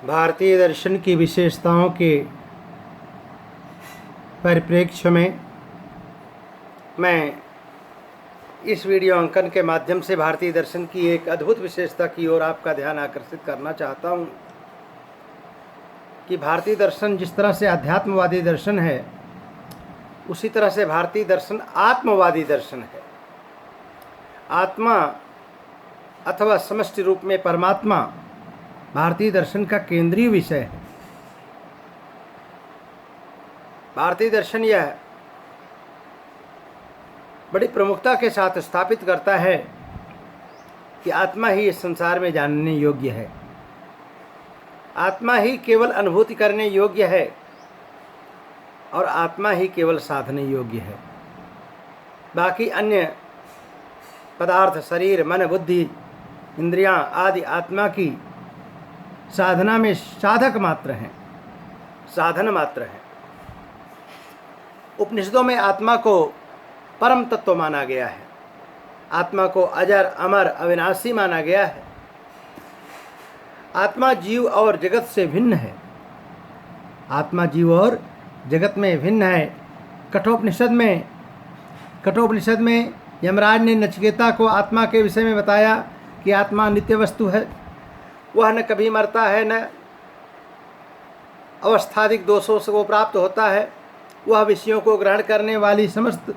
भारतीय दर्शन की विशेषताओं के परिप्रेक्ष्य में मैं इस वीडियो अंकन के माध्यम से भारतीय दर्शन की एक अद्भुत विशेषता की ओर आपका ध्यान आकर्षित करना चाहता हूँ कि भारतीय दर्शन जिस तरह से अध्यात्मवादी दर्शन है, उसी तरह से भारतीय दर्शन आत्मवादी दर्शन है। आत्मा अथवा समष्टि रूप में परमात्मा भारतीय दर्शन का केंद्रीय विषय है। भारतीय दर्शन यह बड़ी प्रमुखता के साथ स्थापित करता है कि आत्मा ही इस संसार में जानने योग्य है, आत्मा ही केवल अनुभूति करने योग्य है और आत्मा ही केवल साधने योग्य है। बाकी अन्य पदार्थ, शरीर, मन, बुद्धि, इंद्रियां आदि आत्मा की साधना में साधक मात्र हैं, साधन मात्र हैं। उपनिषदों में आत्मा को परम तत्व माना गया है, आत्मा को अजर, अमर, अविनाशी माना गया है। आत्मा जीव और जगत से भिन्न है, आत्मा जीव और जगत में भिन्न है। कठोपनिषद में यमराज ने नचिकेता को आत्मा के विषय में बताया कि आत्मा नित्य वस्तु है, वह न कभी मरता है, न अवस्थादिक दोषों से वो प्राप्त होता है। वह विषयों को ग्रहण करने वाली समस्त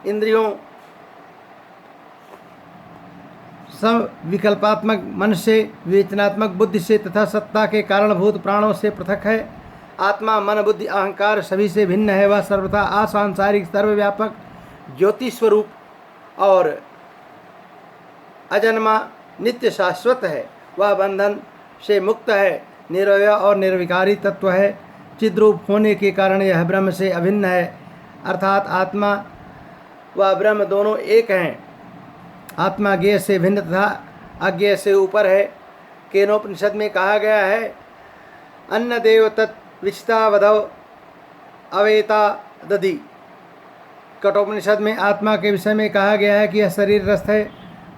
इंद्रियों, सब विकल्पात्मक मन से, विवेचनात्मक बुद्धि से तथा सत्ता के कारणभूत प्राणों से पृथक है। आत्मा मन, बुद्धि, अहंकार सभी से भिन्न है। वह सर्वथा आसांसारिक, सर्वव्यापक, ज्योति स्वरूप और अजन्मा, नित्य शाश्वत है। वह बंधन से मुक्त है, निरवय और निर्विकारी तत्व है। चिद्रूप होने के कारण यह ब्रह्म से अभिन्न है, अर्थात आत्मा व ब्रह्म दोनों एक हैं। आत्मा ज्ञेय से भिन्न तथा अज्ञेय से ऊपर है। केनोपनिषद में कहा गया है, अन्न देव तत् विचिता वधव अवेता दधि। कठोपनिषद में आत्मा के विषय में कहा गया है कि यह शरीरस्थ है,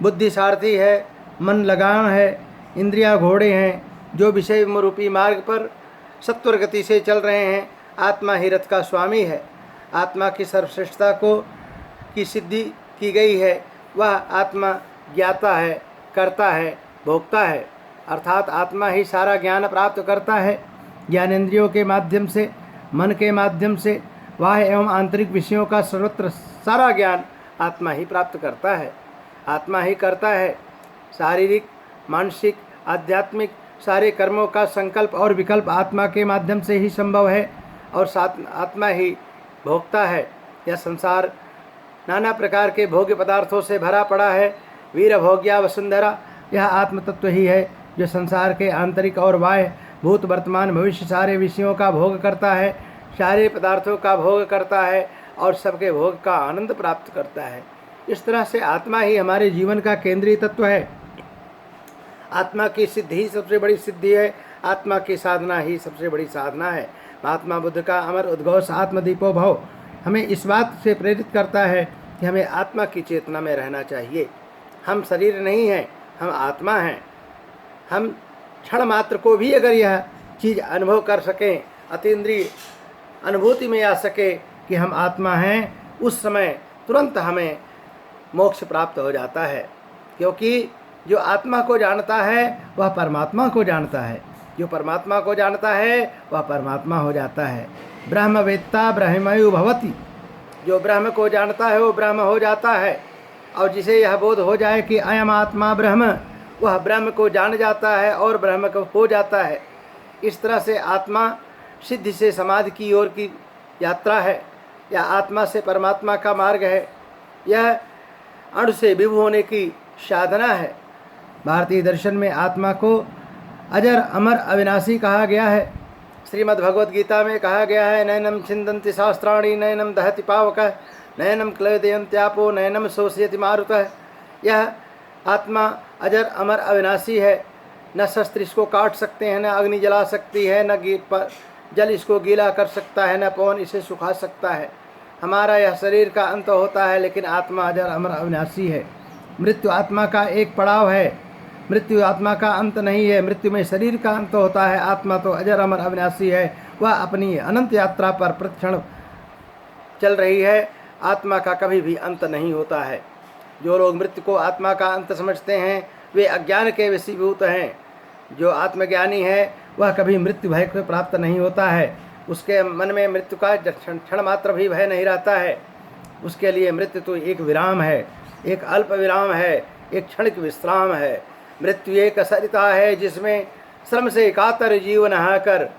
बुद्धि सारथी है, मन लगाम है, इंद्रियां घोड़े हैं जो विषय रूपी मार्ग पर सत्वर गति से चल रहे हैं। आत्मा ही रथ का स्वामी है। आत्मा की सर्वश्रेष्ठता की सिद्धि की गई है। वह आत्मा ज्ञाता है, करता है, भोगता है, अर्थात आत्मा ही सारा ज्ञान प्राप्त करता है। ज्ञानेंद्रियों के माध्यम से, मन के माध्यम से बाह्य एवं आंतरिक विषयों का सर्वत्र सारा ज्ञान आत्मा ही प्राप्त करता है, आत्मा ही करता है। शारीरिक, मानसिक, आध्यात्मिक सारे कर्मों का संकल्प और विकल्प आत्मा के माध्यम से ही संभव है और साथ आत्मा ही भोगता है। यह संसार नाना प्रकार के भोग्य पदार्थों से भरा पड़ा है। वीर भोग्या वसुंधरा, यह आत्म तत्व ही है जो संसार के आंतरिक और बाह्य, भूत, वर्तमान, भविष्य सारे विषयों का भोग करता है, सारे पदार्थों का भोग करता है और सबके भोग का आनंद प्राप्त करता है। इस तरह से आत्मा ही हमारे जीवन का केंद्रीय तत्व है। आत्मा की सिद्धि ही सबसे बड़ी सिद्धि है, आत्मा की साधना ही सबसे बड़ी साधना है। महात्मा बुद्ध का अमर उद्घोष आत्मदीपो भव हमें इस बात से प्रेरित करता है कि हमें आत्मा की चेतना में रहना चाहिए। हम शरीर नहीं हैं, हम आत्मा हैं। हम क्षण मात्र को भी अगर यह चीज़ अनुभव कर सकें, अतीन्द्रिय अनुभूति में आ सके कि हम आत्मा हैं, उस समय तुरंत हमें मोक्ष प्राप्त हो जाता है। क्योंकि जो आत्मा को जानता है वह परमात्मा को जानता है, जो परमात्मा को जानता है वह परमात्मा हो जाता है। ब्रह्मवेत्ता ब्रह्मयु भवति, जो ब्रह्म को जानता है वो ब्रह्म हो जाता है। और जिसे यह बोध हो जाए कि अयम आत्मा ब्रह्म, वह ब्रह्म को जान जाता है और ब्रह्म को हो जाता है। इस तरह से आत्मा सिद्धि से समाधि की ओर की यात्रा है, या आत्मा से परमात्मा का मार्ग है। यह अणु से विभु होने की साधना है। भारतीय दर्शन में आत्मा को अजर, अमर, अविनाशी कहा गया है। श्रीमद् भगवद गीता में कहा गया है, नैनम छिन्दन्ति शास्त्राणि, नैनम दहति पावकः, नैनम क्लेदयन्त्यापो, नैनम शोषयति मारुतः। यह आत्मा अजर, अमर, अविनाशी है। न शस्त्र इसको काट सकते हैं, न अग्नि जला सकती है, न जल इसको गीला कर सकता है, न पवन इसे सुखा सकता है। हमारा यह शरीर का अंत होता है, लेकिन आत्मा अजर, अमर, अविनाशी है। मृत्यु आत्मा का एक पड़ाव है। मृत्यु आत्मा का अंत नहीं है, मृत्यु में शरीर का अंत होता है। आत्मा तो अजर अमर अविनाशी है, वह अपनी अनंत यात्रा पर प्रतिक्षण चल रही है। आत्मा का कभी भी अंत नहीं होता है। जो लोग मृत्यु को आत्मा का अंत समझते हैं वे अज्ञान के वशीभूत हैं। जो आत्मज्ञानी है वह कभी मृत्यु भय को प्राप्त नहीं होता है। उसके मन में मृत्यु का क्षण मात्र भी भय नहीं रहता है। उसके लिए मृत्यु तो एक विराम है, एक अल्प विराम है, एक क्षणिक विश्राम है। मृत्यु एक सरिता है जिसमें श्रम से कातर जीव नहाकर,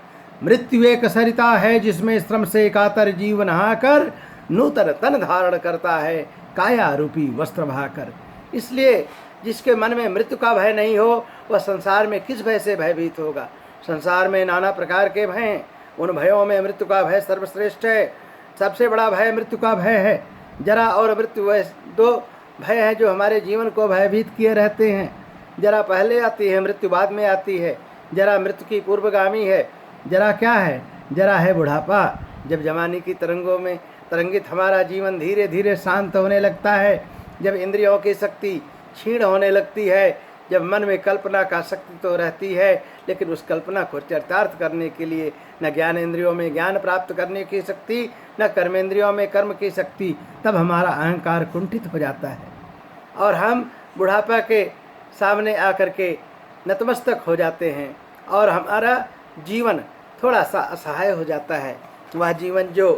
मृत्यु एक सरिता है जिसमें श्रम से कातर जीव नहाकर नूतन तन धारण करता है काया रूपी वस्त्र बहाकर। इसलिए जिसके मन में मृत्यु का भय नहीं हो वह संसार में किस भय से भयभीत होगा। संसार में नाना प्रकार के भय हैं, उन भयों में मृत्यु का भय सर्वश्रेष्ठ है। सबसे बड़ा भय मृत्यु का भय है। जरा और मृत्यु वह दो भय हैं जो हमारे जीवन को भयभीत किए रहते हैं। जरा पहले आती है, मृत्यु बाद में आती है। जरा मृत्यु की पूर्वगामी है। जरा क्या है? जरा है बुढ़ापा। जब जवानी की तरंगों में तरंगित हमारा जीवन धीरे धीरे शांत होने लगता है, जब इंद्रियों की शक्ति क्षीण होने लगती है, जब मन में कल्पना का शक्ति तो रहती है लेकिन उस कल्पना को चरितार्थ करने के लिए न ज्ञान इंद्रियों में ज्ञान प्राप्त करने की शक्ति, न कर्मेंद्रियों में कर्म की शक्ति, तब हमारा अहंकार कुंठित हो जाता है और हम बुढ़ापा के सामने आकर के नतमस्तक हो जाते हैं और हमारा जीवन थोड़ा सा असहाय हो जाता है। वह जीवन जो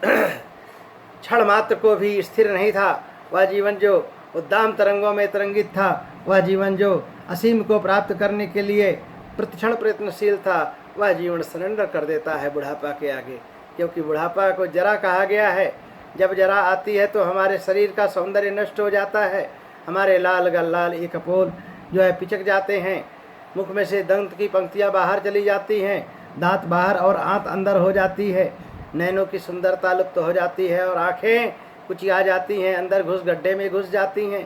क्षण मात्र को भी स्थिर नहीं था, वह जीवन जो उद्दाम तरंगों में तरंगित था, वह जीवन जो असीम को प्राप्त करने के लिए प्रतिक्षण प्रयत्नशील था, वह जीवन सरेंडर कर देता है बुढ़ापा के आगे। क्योंकि बुढ़ापा को जरा कहा गया है। जब जरा आती है तो हमारे शरीर का सौंदर्य नष्ट हो जाता है। हमारे लाल गल्लाल एक कपोल जो है पिचक जाते हैं, मुख में से दंत की पंक्तियाँ बाहर चली जाती हैं, दांत बाहर और आंत अंदर हो जाती है, नैनों की सुंदरता लुप्त हो जाती है और आँखें कुछ आ जाती हैं, अंदर घुस गड्ढे में घुस जाती हैं।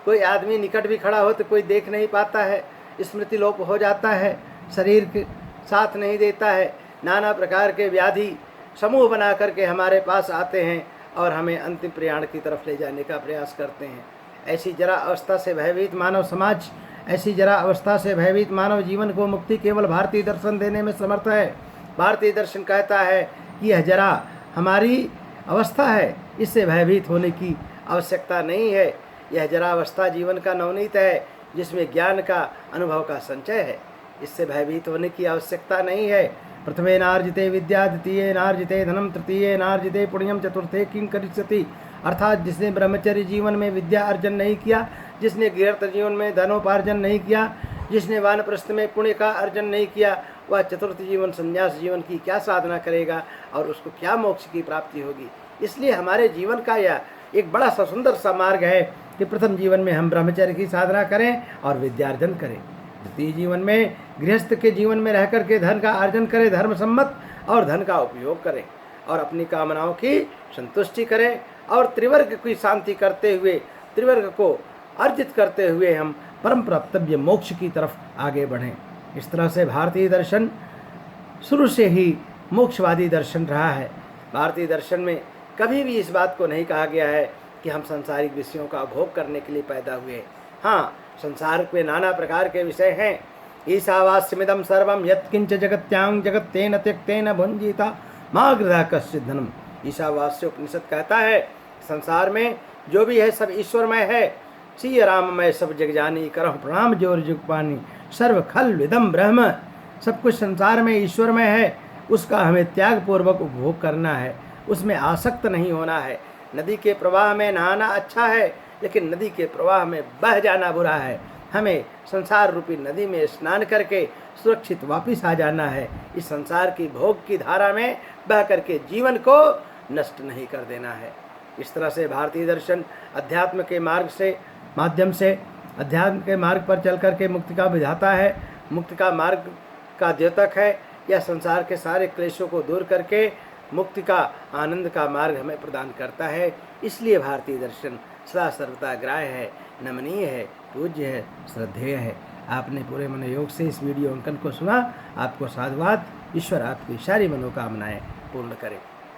कोई आदमी निकट भी खड़ा हो तो कोई देख नहीं पाता है, स्मृति लोप हो जाता है, शरीर के साथ नहीं देता है। नाना प्रकार के व्याधि समूह बना करके हमारे पास आते हैं और हमें अंतिम प्रयाण की तरफ ले जाने का प्रयास करते हैं। ऐसी जरा अवस्था से भयभीत मानव समाज, ऐसी जरा अवस्था से भयभीत मानव जीवन को मुक्ति केवल भारतीय दर्शन देने में समर्थ है। भारतीय दर्शन कहता है कि यह जरा हमारी अवस्था है, इससे भयभीत होने की आवश्यकता नहीं है। यह जरा अवस्था जीवन का नवनीत है जिसमें ज्ञान का अनुभव का संचय है, इससे भयभीत होने की आवश्यकता नहीं है। प्रथमे नार्जिते विद्या, द्वितीय नार्जिते धनम, तृतीय नार्जिते पुण्यम, चतुर्थे किं करिष्यति। अर्थात जिसने ब्रह्मचर्य जीवन में विद्या अर्जन नहीं किया, जिसने गृहस्थ जीवन में धनोपार्जन नहीं किया, जिसने वानप्रस्थ में पुण्य का अर्जन नहीं किया, वह चतुर्थ जीवन संन्यास जीवन की क्या साधना करेगा और उसको क्या मोक्ष की प्राप्ति होगी। इसलिए हमारे जीवन का यह एक बड़ा सा सुंदर सा मार्ग है कि प्रथम जीवन में हम ब्रह्मचर्य की साधना करें और विद्यार्जन करें। द्वितीय जीवन में गृहस्थ के जीवन में रह करके धन का अर्जन करें, धर्म सम्मत, और धन का उपयोग करें और अपनी कामनाओं की संतुष्टि करें और त्रिवर्ग की शांति करते हुए, त्रिवर्ग को अर्जित करते हुए हम परम प्राप्तव्य मोक्ष की तरफ आगे बढ़ें। इस तरह से भारतीय दर्शन शुरू से ही मोक्षवादी दर्शन रहा है। भारतीय दर्शन में कभी भी इस बात को नहीं कहा गया है कि हम सांसारिक विषयों का भोग करने के लिए पैदा हुए। हाँ, संसार में नाना प्रकार के विषय हैं। ईशावास्यमिदं सर्वं यत्किंच जगत्यां जगत्तेन त्यक्तेन भुंजीता मा गृहा कश्चित् धनम। ईशावास्य उपनिषद कहता है संसार में जो भी है सब ईश्वरमय है। श्री राममय सब जग जानी, करह प्रणाम जोर जुग पानी, सर्व खल विदम ब्रह्म। सब कुछ संसार में ईश्वरमय है, उसका हमें त्याग पूर्वक उपभोग करना है, उसमें आसक्त नहीं होना है। नदी के प्रवाह में नहाना अच्छा है, लेकिन नदी के प्रवाह में बह जाना बुरा है। हमें संसार रूपी नदी में स्नान करके सुरक्षित वापस आ जाना है। इस संसार की भोग की धारा में बह करके जीवन को नष्ट नहीं कर देना है। इस तरह से भारतीय दर्शन अध्यात्म के मार्ग से माध्यम से अध्यात्म के मार्ग पर चल करके मुक्ति का विधाता है, मुक्ति का मार्ग का द्योतक है। यह संसार के सारे क्लेशों को दूर करके मुक्ति का आनंद का मार्ग हमें प्रदान करता है। इसलिए भारतीय दर्शन सदा सर्वदा ग्राह्य है, नमनीय है, पूज्य है, श्रद्धेय है। आपने पूरे मनोयोग से इस वीडियो अंकन को सुना। आपको साधुवाद। ईश्वर आपकी सारी मनोकामनाएं पूर्ण करे।